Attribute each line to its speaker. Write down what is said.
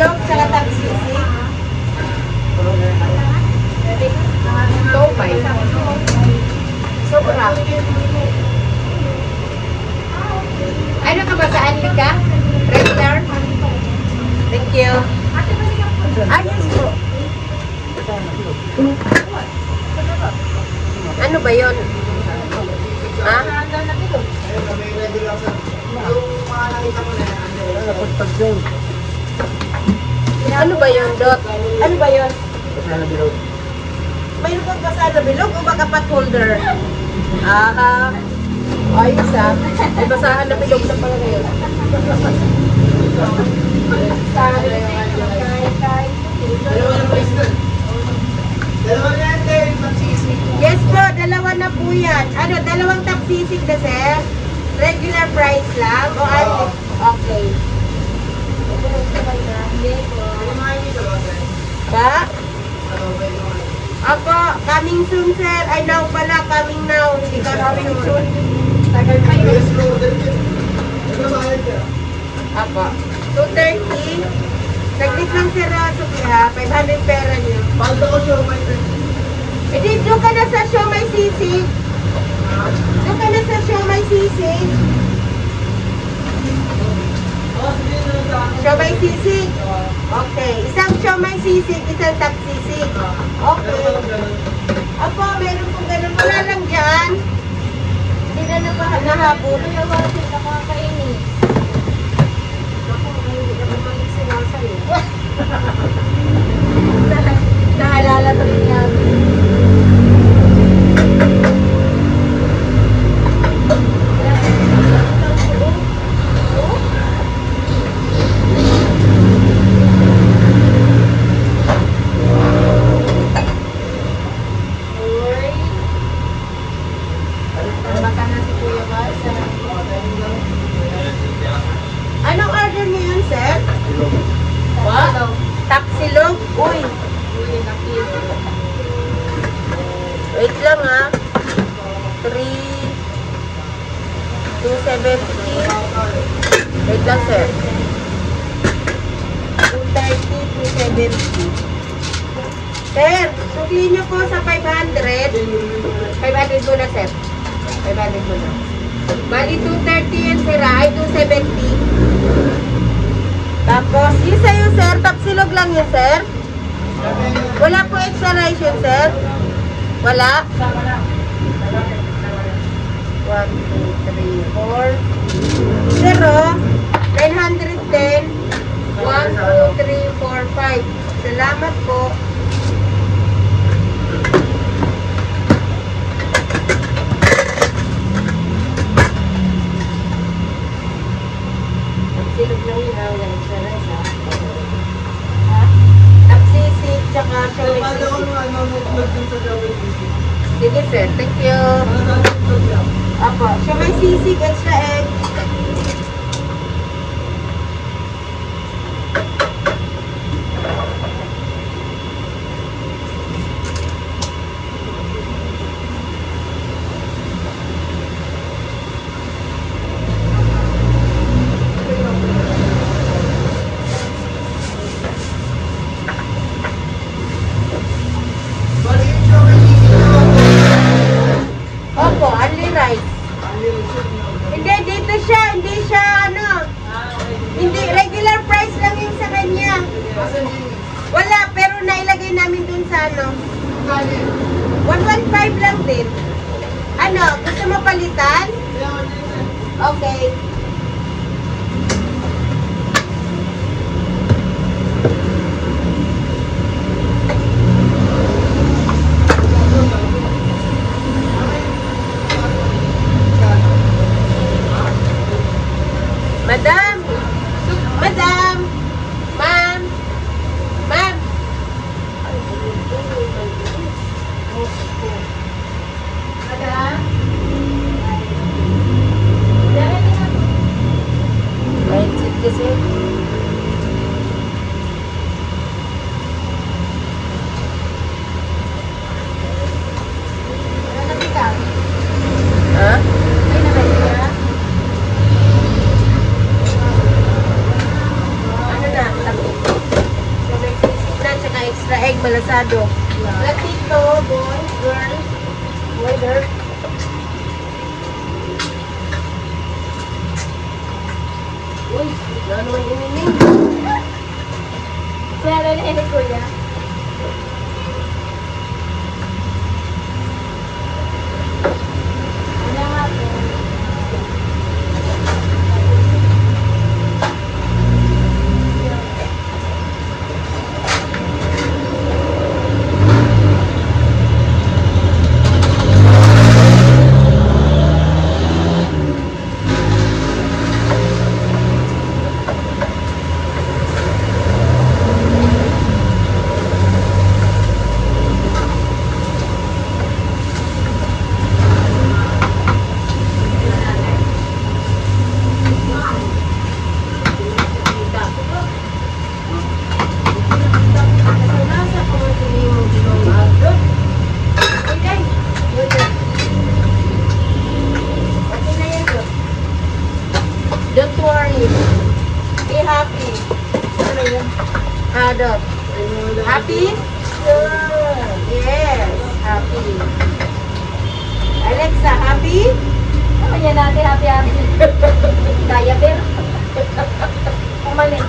Speaker 1: Tapsilog, tsaka tapsisig. Tomay. Sobra. Ano ka ba sa Anli ka? Regular? Thank you. Ah, yes po. Ano ba yun? Ha? Ano ba yun, Dot? Ano ba yun? Mayroon kang basahan na bilog o baka pot holder? Ah, ayos ah. May basahan na bilog na pala ngayon. Yes po, dalawa na po yan. Ano, dalawang tapsisig na sir? Regular price lang? O ano? Okay. Ba? Ako, coming soon sir. Ay, now pala, coming now. Hindi ka coming soon. Tagal pa yun. Ako. 230. Saglit lang sir, ha? 500 pera niyo. Paldo ko siya, my friend. E di, doon ka na sa show may sisig. Doon ka na sa show may sisig. Show may sisig. Okay. Isang show may sisig, isang tapsisig. Okay. Apo, meron pong ganun. Wala lang dyan. Hindi na napahanahapon. Kaya wala siya nakakainin. Ako, hindi na mamalik sila sa'yo. Nahalala to rin yan. Anong order niyo yun, sir? What? Tapsilog? Uy. Wait lang ha. 270. Wait lang, sir. 230, 270. Sir, sukli niyo po sa 500. 500 muna, sir. 500 muna. Bali, 230 yan, sir. Ay, 270. Tapos, yun sa'yo, sir. Tapsilog lang yun, sir. Wala po extra rice yun, sir. Wala? 1, 2, 3, 4. 0. 910. 1, 2, 3, 4, 5. Salamat po. Tapsilog lang yun, ha? Wala extra rice, ha? Ha? Tapsisig, tsaka sisig. Sige, sir. Thank you. Apo. Siya may sisig, extra egg. Opo, only rice. Hindi, dito siya. Hindi siya, ano. Hindi, regular price lang yung sa kanya. Wala, pero nailagay namin dun sa, ano. 115 lang din. Ano, gusto mo palitan? Okay. Madam! Madam! Ma'am! Ma'am! Madam? balasado. Gatito, boy, girl, weather. Uy, ano naman inining?
Speaker 2: Pero ni Kuya. Ano nga po?
Speaker 1: Don't worry. Be happy. Dot. Happy? Yes, happy. Alexa, happy?
Speaker 2: Ano yan natin? Happy. Kaya pero. Kumanin.